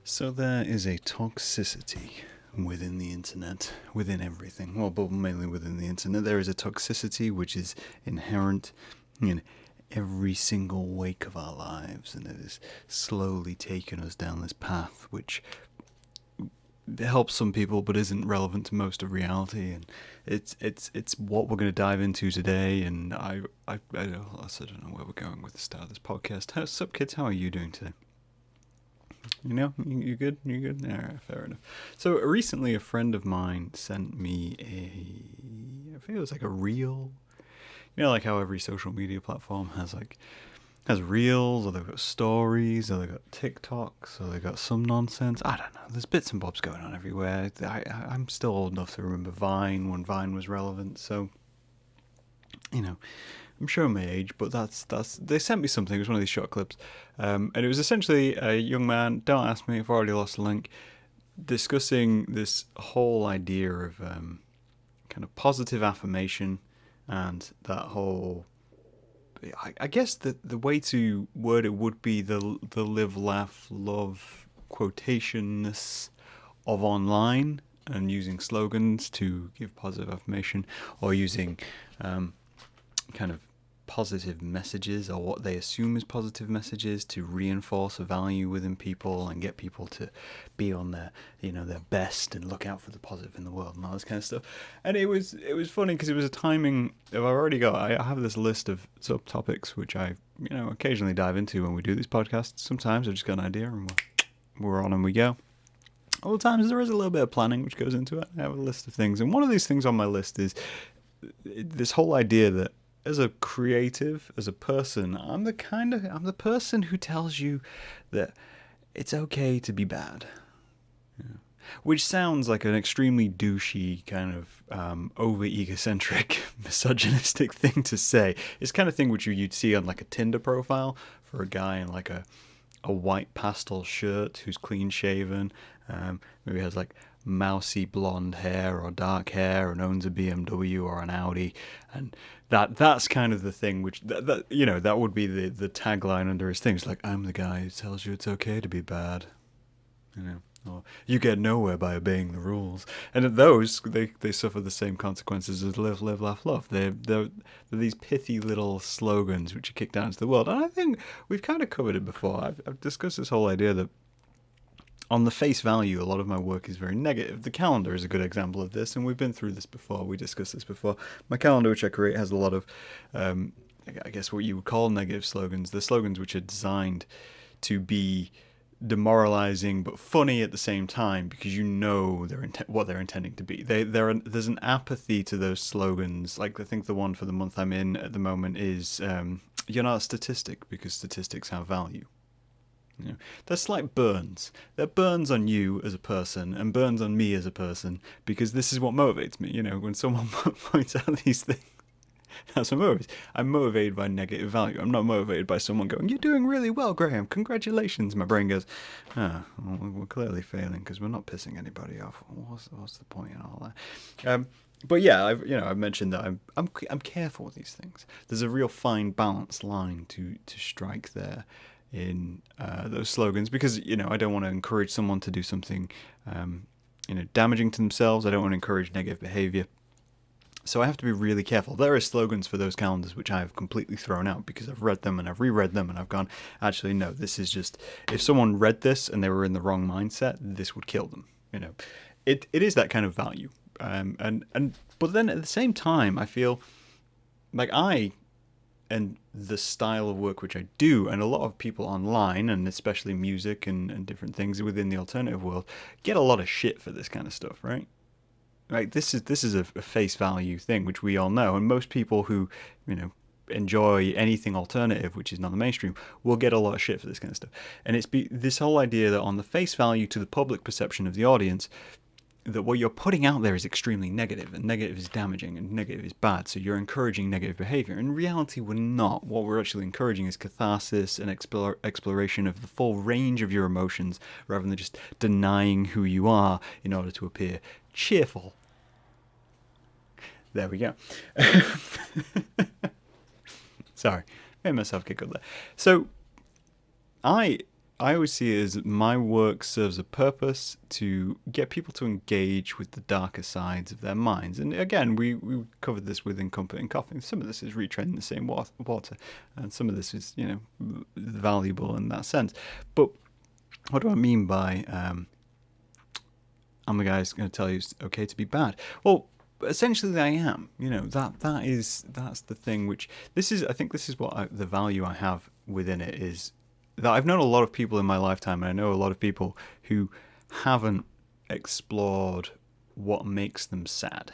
So there is a toxicity within the internet, within everything. Well, but mainly within the internet. There is a toxicity which is inherent in every single wake of our lives, and it is slowly taking us down this path which helps some people but isn't relevant to most of reality. And it's what we're going to dive into today. And I don't know where we're going with the start of this podcast. What's up, kids? How are you doing today? You know, you good? You good? Alright, fair enough. So recently a friend of mine sent me I think it was like a reel. You know, like how every social media platform has reels, or they've got stories, or they've got TikToks, or they've got some nonsense. I don't know. There's bits and bobs going on everywhere. I'm still old enough to remember Vine when Vine was relevant, so, you know, I'm showing my age, but that's. They sent me something. It was one of these short clips, and it was essentially a young man. Don't ask me. I've already lost the link. Discussing this whole idea of kind of positive affirmation, and that whole. I guess the way to word it would be the live, laugh, love quotationness of online, and using slogans to give positive affirmation, or using kind of positive messages, or what they assume is positive messages, to reinforce a value within people and get people to be on their best and look out for the positive in the world and all this kind of stuff. And it was funny because it was a timing of I have this list of subtopics which I occasionally dive into when we do these podcasts. Sometimes I just got an idea and we're on and we go. Other times there is a little bit of planning which goes into it. I have a list of things, and one of these things on my list is this whole idea that as a creative, as a person, I'm the person who tells you that it's okay to be bad. Yeah. Which sounds like an extremely douchey, kind of over-egocentric, misogynistic thing to say. It's the kind of thing which you'd see on like a Tinder profile for a guy in like a white pastel shirt who's clean shaven, maybe has like mousy blonde hair or dark hair, and owns a BMW or an Audi, and that's kind of the thing which that would be the tagline under his things, like, I'm the guy who tells you it's okay to be bad, or you get nowhere by obeying the rules. And those they suffer the same consequences as live, laugh, love. They're these pithy little slogans which are kicked out into the world. And I think we've kind of covered it before. I've discussed this whole idea that on the face value, a lot of my work is very negative. The calendar is a good example of this, and we've been through this before. We discussed this before. My calendar, which I create, has a lot of, I guess what you would call negative slogans. The slogans which are designed to be demoralizing but funny at the same time, because what they're intending to be. There's an apathy to those slogans. Like, I think the one for the month I'm in at the moment is you're not a statistic because statistics have value. That's like burns. They're burns on you as a person and burns on me as a person, because this is what motivates me. When someone points out these things, that's what motivates. I'm motivated by negative value. I'm not motivated by someone going, "You're doing really well, Graham. Congratulations." My brain goes, well, we're clearly failing because we're not pissing anybody off. What's the point in all that? But yeah, I've mentioned that I'm careful with these things. There's a real fine balance line to strike there in those slogans, because I don't want to encourage someone to do something damaging to themselves. I don't want to encourage negative behavior, so I have to be really careful. There are slogans for those calendars which I have completely thrown out because I've read them and I've reread them and I've gone, actually no, this is just, if someone read this and they were in the wrong mindset, this would kill them. It is that kind of value, but then at the same time I feel like and the style of work which I do, and a lot of people online, and especially music and different things within the alternative world, get a lot of shit for this kind of stuff, right? Like, this is a face value thing, which we all know, and most people who enjoy anything alternative, which is not the mainstream, will get a lot of shit for this kind of stuff. And it's this whole idea that on the face value to the public perception of the audience, that what you're putting out there is extremely negative, and negative is damaging, and negative is bad, so you're encouraging negative behavior. In reality, we're not. What we're actually encouraging is catharsis and exploration of the full range of your emotions, rather than just denying who you are in order to appear cheerful. There we go. Sorry, made myself giggle there. So, I I always see it as my work serves a purpose to get people to engage with the darker sides of their minds. And again, we covered this within Comfort and Coffee. Some of this is retreading the same water, and some of this is, valuable in that sense. But what do I mean by I'm the guy who's going to tell you it's okay to be bad? Well, essentially I am. That's the thing. Which I think this is what the value I have within it is. That I've known a lot of people in my lifetime, and I know a lot of people who haven't explored what makes them sad.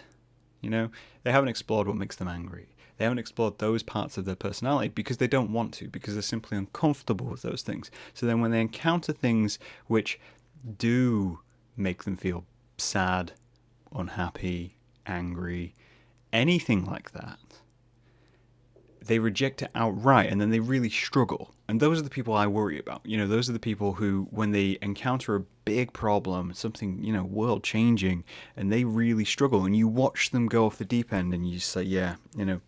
They haven't explored what makes them angry. They haven't explored those parts of their personality because they don't want to, because they're simply uncomfortable with those things. So then when they encounter things which do make them feel sad, unhappy, angry, anything like that, they reject it outright, and then they really struggle. And those are the people I worry about. Those are the people who, when they encounter a big problem, something, world changing, and they really struggle, and you watch them go off the deep end, and you say,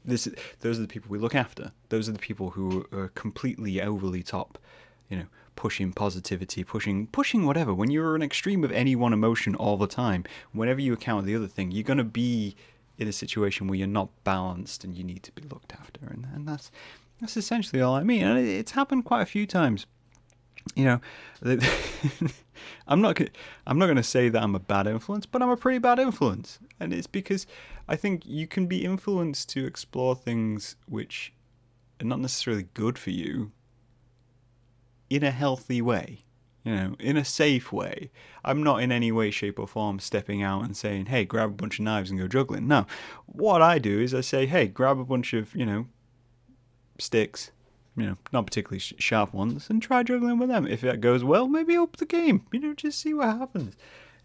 those are the people we look after. Those are the people who are completely overly top, pushing positivity, pushing whatever. When you're an extreme of any one emotion all the time, whenever you encounter the other thing, you're going to be in a situation where you're not balanced and you need to be looked after, and that's essentially all I mean. And it's happened quite a few times. I'm not going to say that I'm a bad influence, but I'm a pretty bad influence, and it's because I think you can be influenced to explore things which are not necessarily good for you in a healthy way. In a safe way. I'm not in any way, shape or form stepping out and saying, hey, grab a bunch of knives and go juggling. No. What I do is I say, hey, grab a bunch of, sticks, not particularly sharp ones, and try juggling with them. If that goes well, maybe up the game, just see what happens.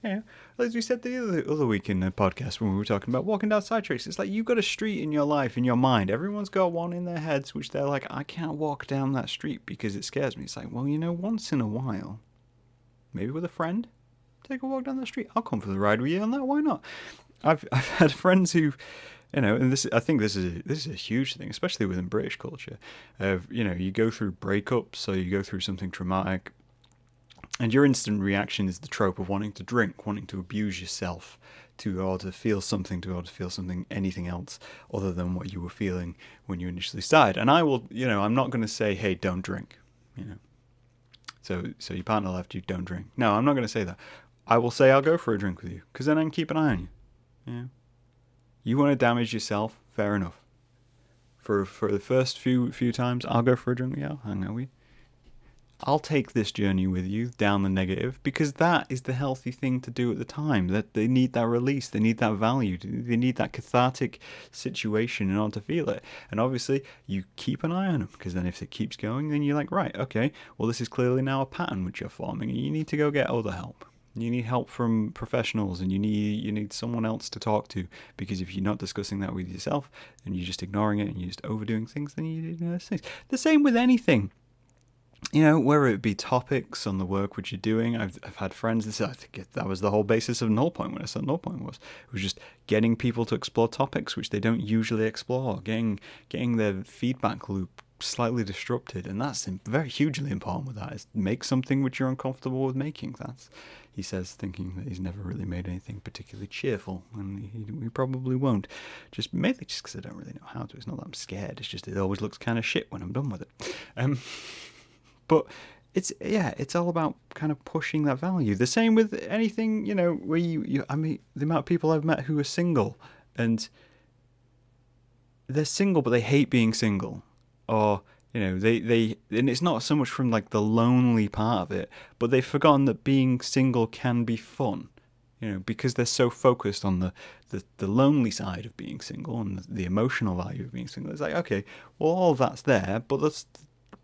As we said the other week in the podcast when we were talking about walking down side tricks, it's like you've got a street in your life, in your mind. Everyone's got one in their heads which they're like, I can't walk down that street because it scares me. It's like, well, once in a while, maybe with a friend, take a walk down the street. I'll come for the ride with you on that. Why not? I've had friends who, and I think this is a huge thing, especially within British culture. You go through breakups, so you go through something traumatic, and your instant reaction is the trope of wanting to drink, wanting to abuse yourself, to feel something, anything else other than what you were feeling when you initially started. And I will, I'm not going to say, hey, don't drink, So your partner left you, don't drink. No, I'm not going to say that. I will say I'll go for a drink with you, because then I can keep an eye on you. You want to damage yourself? Fair enough. For the first few times, I'll go for a drink with you. I'll hang out with you. I'll take this journey with you down the negative, because that is the healthy thing to do at the time. That they need that release, they need that value, they need that cathartic situation in order to feel it. And obviously, you keep an eye on them, because then if it keeps going, then you're like, right, okay, well, this is clearly now a pattern which you're forming, and you need to go get other help. You need help from professionals, and you need someone else to talk to, because if you're not discussing that with yourself, and you're just ignoring it, and you're just overdoing things, then you do those things. The same with anything. Whether it be topics on the work which you're doing. I've had friends, I think that was the whole basis of Null Point when I said Null Point was just getting people to explore topics which they don't usually explore, getting their feedback loop slightly disrupted, and that's very hugely important with that, is make something which you're uncomfortable with making. That's, he says, thinking that he's never really made anything particularly cheerful, and he probably won't, just mainly just because I don't really know how to. It's not that I'm scared, it's just it always looks kind of shit when I'm done with it. But it's all about kind of pushing that value. The same with anything, where the amount of people I've met who are single, and they're single but they hate being single, or they and it's not so much from like the lonely part of it, but they've forgotten that being single can be fun. Because they're so focused on the lonely side of being single and the emotional value of being single. It's like, okay, well, all that's there, but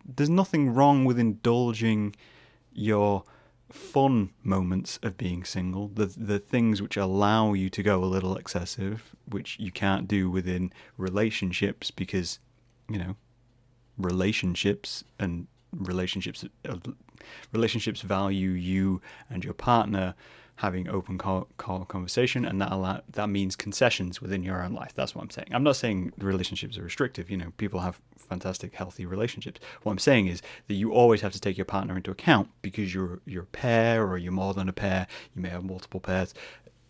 there's nothing wrong with indulging your fun moments of being single, the things which allow you to go a little excessive, which you can't do within relationships, because relationships and relationships value you and your partner having open conversation, and that means concessions within your own life. That's what I'm saying. I'm not saying relationships are restrictive. People have fantastic, healthy relationships. What I'm saying is that you always have to take your partner into account, because you're a pair, or you're more than a pair. You may have multiple pairs,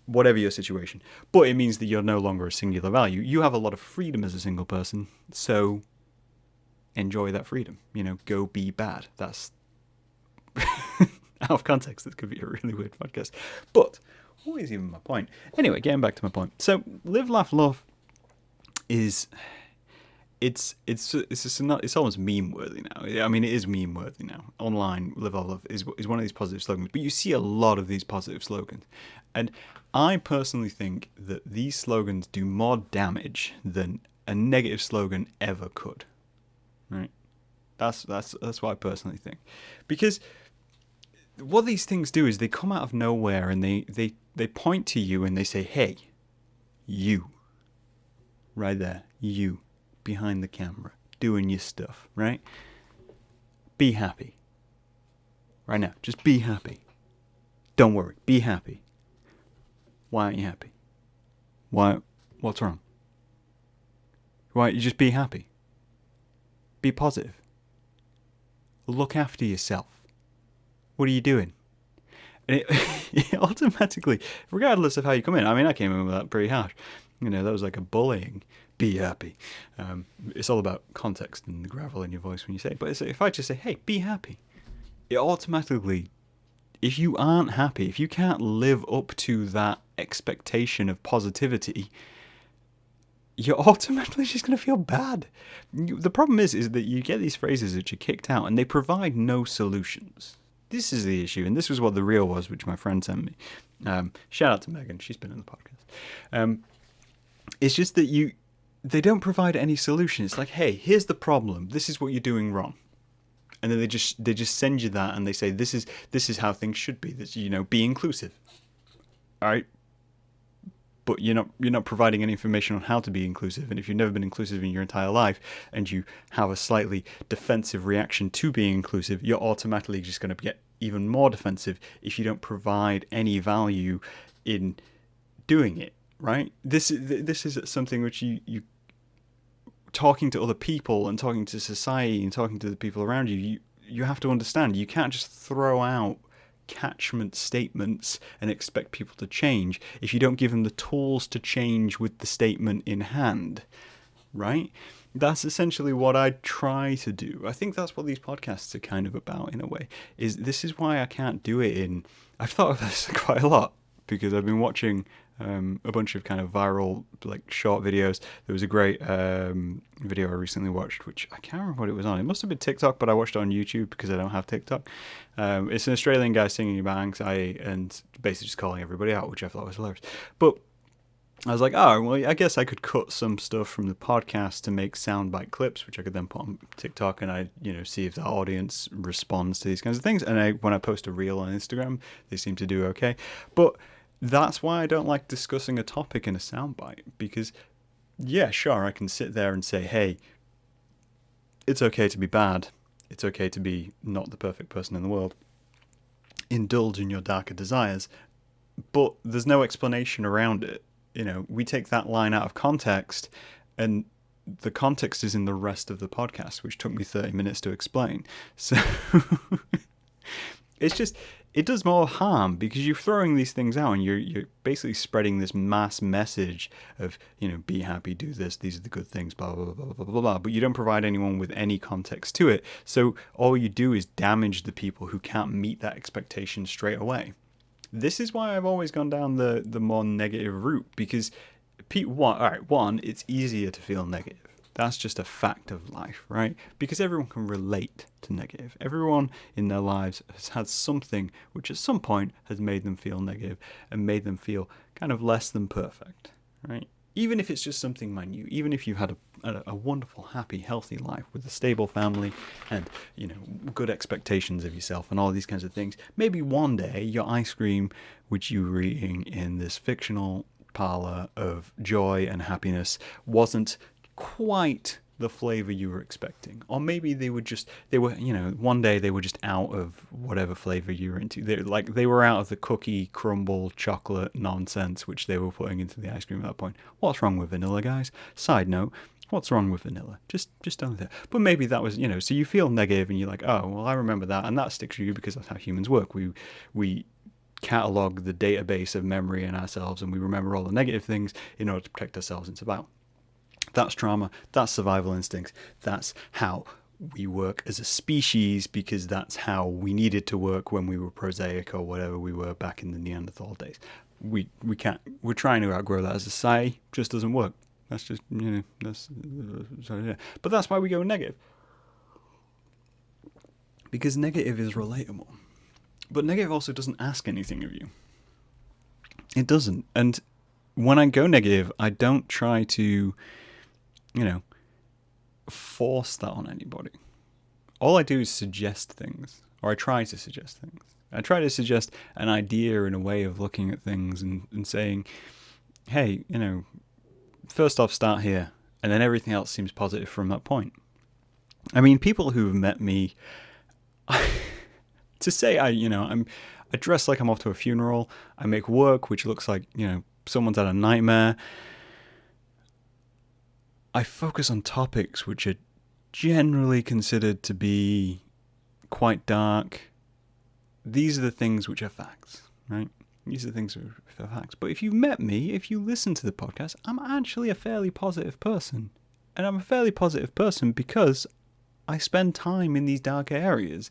whatever your situation. But it means that you're no longer a singular value. You have a lot of freedom as a single person, so enjoy that freedom. Go be bad. That's out of context. This could be a really weird podcast. But what is even my point? Anyway, getting back to my point. So, live, laugh, love is it's almost meme worthy now. I mean, it is meme worthy now. Online, live, laugh, love is one of these positive slogans. But you see a lot of these positive slogans, and I personally think that these slogans do more damage than a negative slogan ever could. Right? That's what I personally think, because what these things do is they come out of nowhere, and they point to you and they say, hey, you, right there, you, behind the camera, doing your stuff, right? Be happy. Right now, just be happy. Don't worry, be happy. Why aren't you happy? What's wrong? Why, you just be happy. Be positive. Look after yourself. What are you doing? And it automatically, regardless of how you come in, I mean, I came in with that pretty harsh. That was like a bullying. Be happy. It's all about context and the gravel in your voice when you say it. But if I just say, hey, be happy, it automatically, if you aren't happy, if you can't live up to that expectation of positivity, you're automatically just going to feel bad. The problem is that you get these phrases which are kicked out, and they provide no solutions. This is the issue, and this was what the reel was, which my friend sent me. Shout out to Megan, she's been in the podcast. It's just that they don't provide any solution. It's like, hey, here's the problem. This is what you're doing wrong, and then they just send you that, and they say this is how things should be. That be inclusive. All right. But you're not providing any information on how to be inclusive. And if you've never been inclusive in your entire life, and you have a slightly defensive reaction to being inclusive, you're automatically just going to get even more defensive if you don't provide any value in doing it, right? This is something which you talking to other people and talking to society and talking to the people around you have to understand. You can't just throw out catchment statements and expect people to change if you don't give them the tools to change with the statement in hand, right? That's essentially what I try to do. I think that's what these podcasts are kind of about, in a way. This is why I can't do it I've thought of this quite a lot, because I've been watching a bunch of kind of viral, like, short videos. There was a great video I recently watched, which I can't remember what it was on. It must have been TikTok, but I watched it on YouTube because I don't have TikTok. It's an Australian guy singing about anxiety and basically just calling everybody out, which I thought was hilarious. But I was like, oh, well, I guess I could cut some stuff from the podcast to make soundbite clips, which I could then put on TikTok, and I, see if the audience responds to these kinds of things. And when I post a reel on Instagram, they seem to do okay. But that's why I don't like discussing a topic in a soundbite, because, yeah, sure, I can sit there and say, hey, it's okay to be bad. It's okay to be not the perfect person in the world. Indulge in your darker desires. But there's no explanation around it. We take that line out of context, and the context is in the rest of the podcast, which took me 30 minutes to explain. So it does more harm, because you're throwing these things out and you're basically spreading this mass message of, be happy, do this, these are the good things, blah, blah, blah, blah, blah, blah, blah. But you don't provide anyone with any context to it. So all you do is damage the people who can't meet that expectation straight away. This is why I've always gone down the more negative route, because one, it's easier to feel negative. That's just a fact of life, right? Because everyone can relate to negative. Everyone in their lives has had something which at some point has made them feel negative and made them feel kind of less than perfect, right? Even if it's just something minute, even if you've had a wonderful, happy, healthy life with a stable family and, good expectations of yourself and all these kinds of things, maybe one day your ice cream, which you were eating in this fictional parlor of joy and happiness, wasn't quite the flavor you were expecting. Or maybe they were, one day they were just out of whatever flavor you were into. They were out of the cookie, crumble, chocolate nonsense which they were putting into the ice cream at that point. What's wrong with vanilla, guys? Side note, what's wrong with vanilla? Just don't there. But maybe that was, so you feel negative and you're like, oh, well, I remember that, and that sticks with you because that's how humans work. We catalog the database of memory in ourselves, and we remember all the negative things in order to protect ourselves and survive. That's trauma, that's survival instincts, that's how we work as a species, because that's how we needed to work when we were prosaic or whatever we were back in the Neanderthal days. We're trying to outgrow that as a society, just doesn't work. That's just, But that's why we go negative. Because negative is relatable. But negative also doesn't ask anything of you. It doesn't. And when I go negative, I don't try to, force that on anybody. All I do is suggest things, or I try to suggest things. I try to suggest an idea and a way of looking at things and saying, hey, first off, start here, and then everything else seems positive from that point. I mean, people who've met me, to say I dress like I'm off to a funeral, I make work which looks like, someone's had a nightmare. I focus on topics which are generally considered to be quite dark. These are the things which are facts, right? These are the things which are facts. But if you've met me, if you listen to the podcast, I'm actually a fairly positive person. And I'm a fairly positive person because I spend time in these dark areas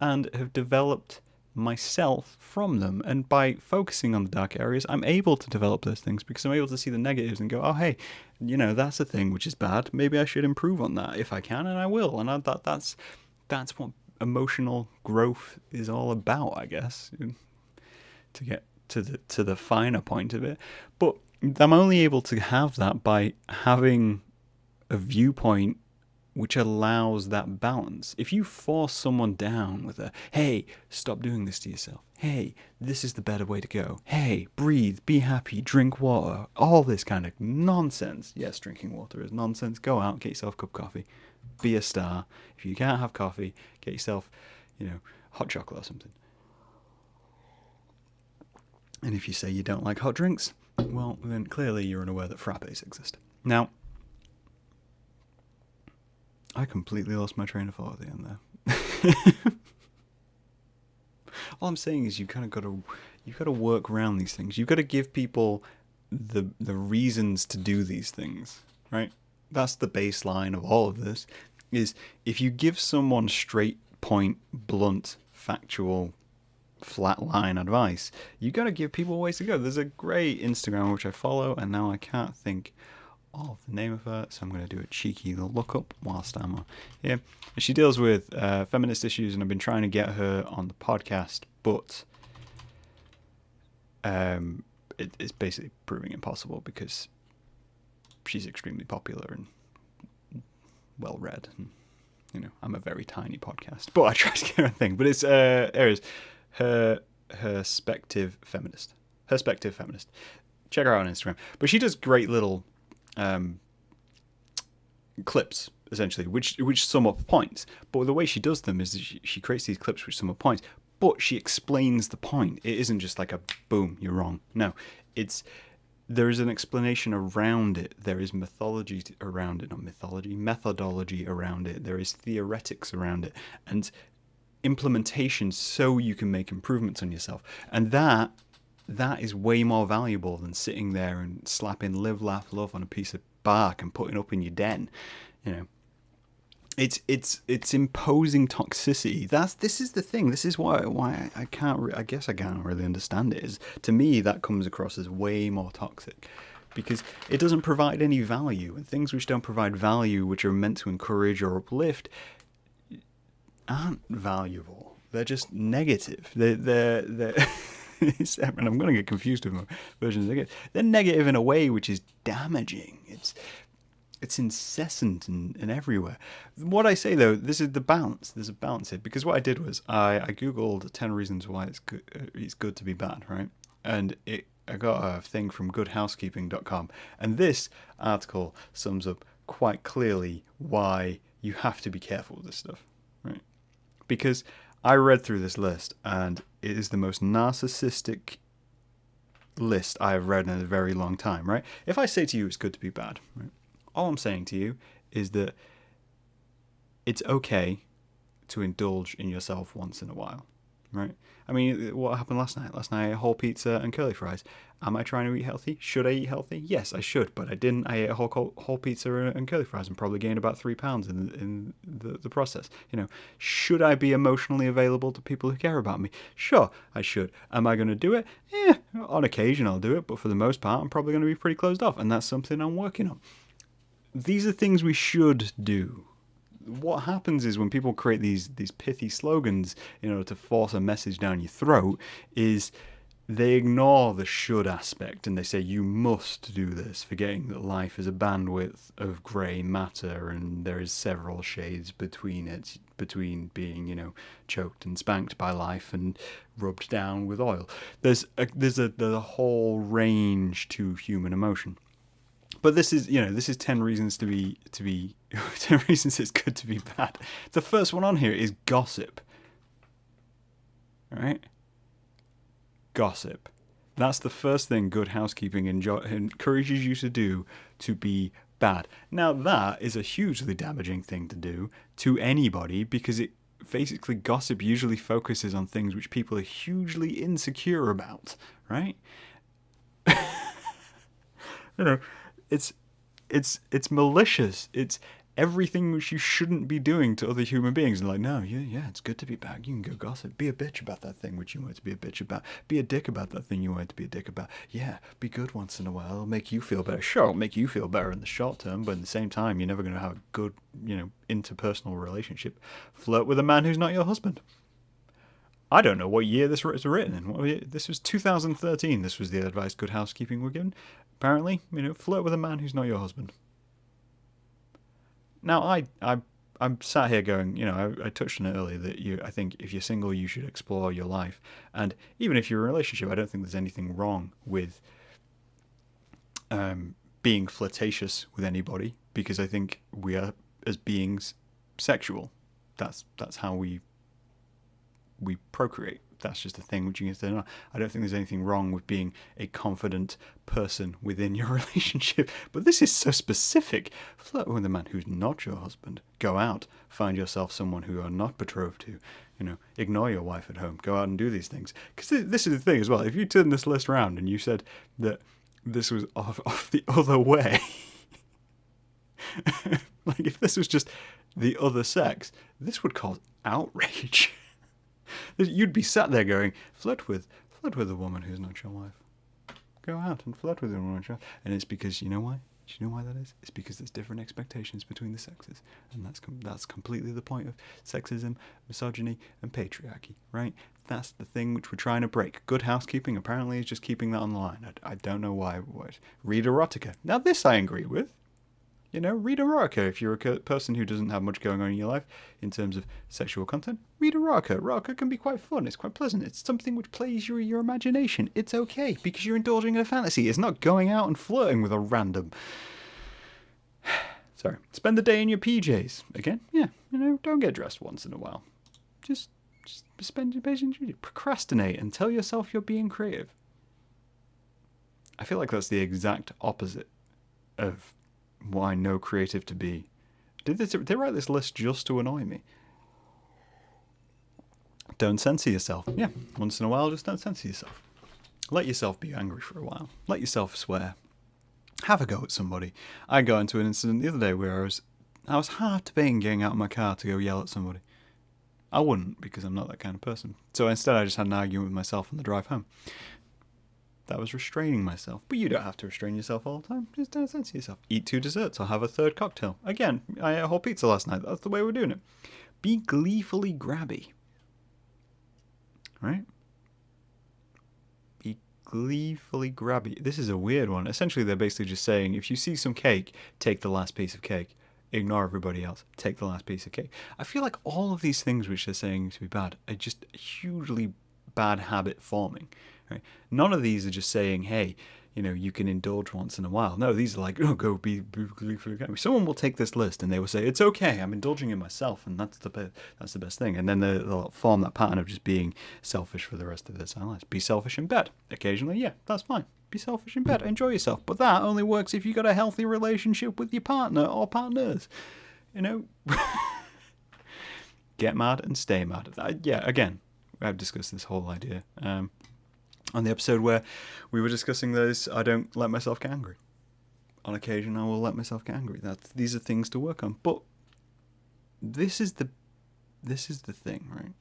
and have developed myself from them. And by focusing on the dark areas, I'm able to develop those things because I'm able to see the negatives and go, oh, hey, that's a thing which is bad. Maybe I should improve on that if I can, and I will. And that's what emotional growth is all about, I guess, to get to the finer point of it. But I'm only able to have that by having a viewpoint which allows that balance. If you force someone down with a, hey, stop doing this to yourself. Hey, this is the better way to go. Hey, breathe, be happy, drink water. All this kind of nonsense. Yes, drinking water is nonsense. Go out, get yourself a cup of coffee. Be a star. If you can't have coffee, get yourself, hot chocolate or something. And if you say you don't like hot drinks, well, then clearly you're unaware that frappes exist. Now, I completely lost my train of thought at the end there. All I'm saying is you've got to work around these things. You've got to give people the reasons to do these things, right? That's the baseline of all of this. Is if you give someone straight, point, blunt, factual, flatline advice, you got to give people ways to go. There's a great Instagram which I follow, and now I can't think of the name of her, so I'm going to do a cheeky look up whilst I'm on here. She deals with feminist issues, and I've been trying to get her on the podcast, but it's basically proving impossible because she's extremely popular and well read, and I'm a very tiny podcast, but I try to get her thing. But it's her perspective feminist. Check her out on Instagram. But she does great little clips, essentially, which sum up points. But the way she does them is she creates these clips which sum up points, but she explains the point. It isn't just like a boom, you're wrong. No, there is an explanation around it. There is methodology around it. Methodology around it. There is theoretics around it. And implementation so you can make improvements on yourself. And that is way more valuable than sitting there and slapping live, laugh, love on a piece of bark and putting up in your den. It's imposing toxicity. This is the thing. This is why I can't. I guess I can't really understand it. Is to me that comes across as way more toxic, because it doesn't provide any value, and things which don't provide value, which are meant to encourage or uplift, aren't valuable. They're just negative. They're and I'm going to get confused with my versions again. They're negative in a way which is damaging. It's incessant and everywhere. What I say though, this is the balance. There's a balance here, because what I did was I googled 10 reasons why it's good to be bad, right? And I got a thing from goodhousekeeping.com, and this article sums up quite clearly why you have to be careful with this stuff, right? Because I read through this list, and it is the most narcissistic list I have read in a very long time, right? If I say to you it's good to be bad, right? All I'm saying to you is that it's okay to indulge in yourself once in a while, right? I mean, what happened last night? Last night I ate a whole pizza and curly fries. Am I trying to eat healthy? Should I eat healthy? Yes, I should, but I didn't. I ate a whole pizza and curly fries and probably gained about 3 pounds in the process. Should I be emotionally available to people who care about me? Sure, I should. Am I going to do it? Yeah, on occasion I'll do it, but for the most part I'm probably going to be pretty closed off, and that's something I'm working on. These are things we should do. What happens is when people create these pithy slogans in order to force a message down your throat, is they ignore the should aspect and they say you must do this, forgetting that life is a bandwidth of grey matter and there is several shades between it, between being choked and spanked by life and rubbed down with oil. There's a whole range to human emotion. But this is 10 reasons to be 10 reasons it's good to be bad. The first one on here is gossip. All right? Gossip. That's the first thing good housekeeping encourages you to do to be bad. Now, that is a hugely damaging thing to do to anybody, because it basically, gossip usually focuses on things which people are hugely insecure about, right? It's malicious. It's everything which you shouldn't be doing to other human beings. And no, yeah, it's good to be bad. You can go gossip. Be a bitch about that thing which you want to be a bitch about. Be a dick about that thing you want to be a dick about. Yeah, be good once in a while. It'll make you feel better. Sure, it'll make you feel better in the short term, but at the same time, you're never going to have a good, interpersonal relationship. Flirt with a man who's not your husband. I don't know what year this was written in. This was 2013. This was the advice good housekeeping were given. Apparently, flirt with a man who's not your husband. Now, I'm sat here going, I touched on it earlier that I think if you're single, you should explore your life. And even if you're in a relationship, I don't think there's anything wrong with being flirtatious with anybody, because I think we are, as beings, sexual. That's how we procreate. That's just a thing which you can say. No, I don't think there's anything wrong with being a confident person within your relationship. But this is so specific. Flirt with a man who's not your husband. Go out, find yourself someone who you are not betrothed to. Ignore your wife at home. Go out and do these things. Because this is the thing as well. If you turn this list around and you said that this was off the other way, like if this was just the other sex, this would cause outrage. You'd be sat there going, flirt with a woman who's not your wife. Go out and flirt with a woman who's not your wife. And it's because, you know why? Do you know why that is? It's because there's different expectations between the sexes. And that's completely the point of sexism, misogyny, and patriarchy, right? That's the thing which we're trying to break. Good housekeeping apparently is just keeping that online. I don't know why. Read erotica. Now this I agree with. Read erotica. If you're a person who doesn't have much going on in your life in terms of sexual content, read erotica. Erotica can be quite fun. It's quite pleasant. It's something which plays your imagination. It's okay because you're indulging in a fantasy. It's not going out and flirting with a random. Sorry. Spend the day in your PJs. Again, yeah. Don't get dressed once in a while. Just spend your patience. Procrastinate and tell yourself you're being creative. I feel like that's the exact opposite of what I know creative to be. Did they write this list just to annoy me? Don't censor yourself. Yeah, once in a while, just don't censor yourself. Let yourself be angry for a while. Let yourself swear. Have a go at somebody. I got into an incident the other day where I was half debating getting out of my car to go yell at somebody. I wouldn't, because I'm not that kind of person. So instead I just had an argument with myself on the drive home. That was restraining myself. But you don't have to restrain yourself all the time. Just don't censor yourself. Eat 2 desserts or have a 3rd cocktail. Again, I ate a whole pizza last night. That's the way we're doing it. Be gleefully grabby. Right? Be gleefully grabby. This is a weird one. Essentially, they're basically just saying, if you see some cake, take the last piece of cake. Ignore everybody else. Take the last piece of cake. I feel like all of these things which they're saying to be bad are just hugely bad habit forming. Right? None of these are just saying, hey, you can indulge once in a while. No, these are like, oh, go be gleefully grabby. Someone will take this list and they will say, it's okay, I'm indulging in myself, and that's the best thing. And then they'll form that pattern of just being selfish for the rest of their lives. Be selfish in bed. Occasionally, yeah, that's fine. Be selfish in bed. Enjoy yourself. But that only works if you've got a healthy relationship with your partner or partners. Get mad and stay mad. Again, I've discussed this whole idea on the episode where we were discussing those. I don't let myself get angry. On occasion, I will let myself get angry. These are things to work on. But this is the thing, right?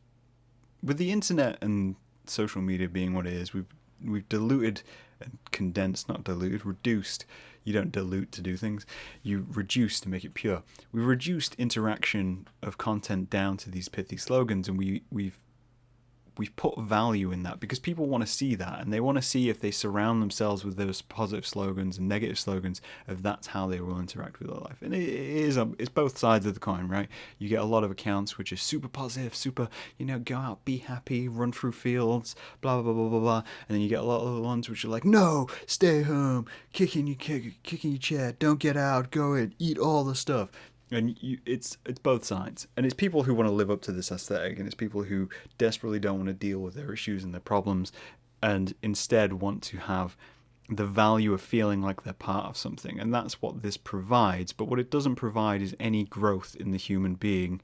With the internet and social media being what it is, we've diluted and condensed, not diluted, reduced. You don't dilute to do things. You reduce to make it pure. We've reduced interaction of content down to these pithy slogans, and we've put value in that because people want to see that, and they want to see if they surround themselves with those positive slogans and negative slogans, if that's how they will interact with their life. And it's both sides of the coin, right? You get a lot of accounts which are super positive, super, go out, be happy, run through fields, blah, blah, blah, blah, blah. And then you get a lot of the ones which are like, no, stay home, kicking your chair, don't get out, go in, eat all the stuff. And it's both sides. And it's people who want to live up to this aesthetic, and it's people who desperately don't want to deal with their issues and their problems, and instead want to have the value of feeling like they're part of something. And that's what this provides. But what it doesn't provide is any growth in the human being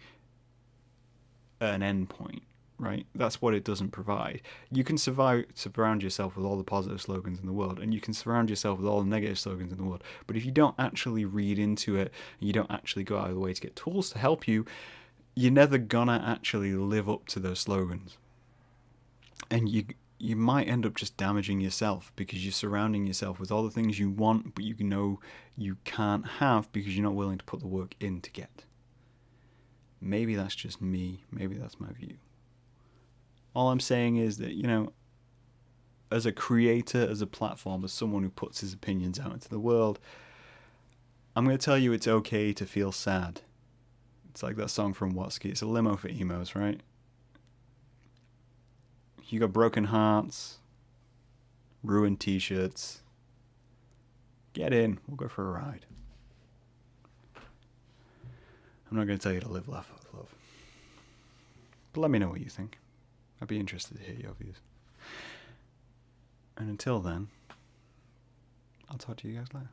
at an end point, right? That's what it doesn't provide. You can surround yourself with all the positive slogans in the world, and you can surround yourself with all the negative slogans in the world. But if you don't actually read into it, and you don't actually go out of the way to get tools to help you, you're never gonna actually live up to those slogans. And you might end up just damaging yourself because you're surrounding yourself with all the things you want, but you can't have because you're not willing to put the work in to get. Maybe that's just me. Maybe that's my view. All I'm saying is that, as a creator, as a platform, as someone who puts his opinions out into the world, I'm going to tell you it's okay to feel sad. It's like that song from Watsky. It's a limo for emos, right? You got broken hearts, ruined t-shirts. Get in. We'll go for a ride. I'm not going to tell you to live, laugh, love. But let me know what you think. I'd be interested to hear your views. And until then, I'll talk to you guys later.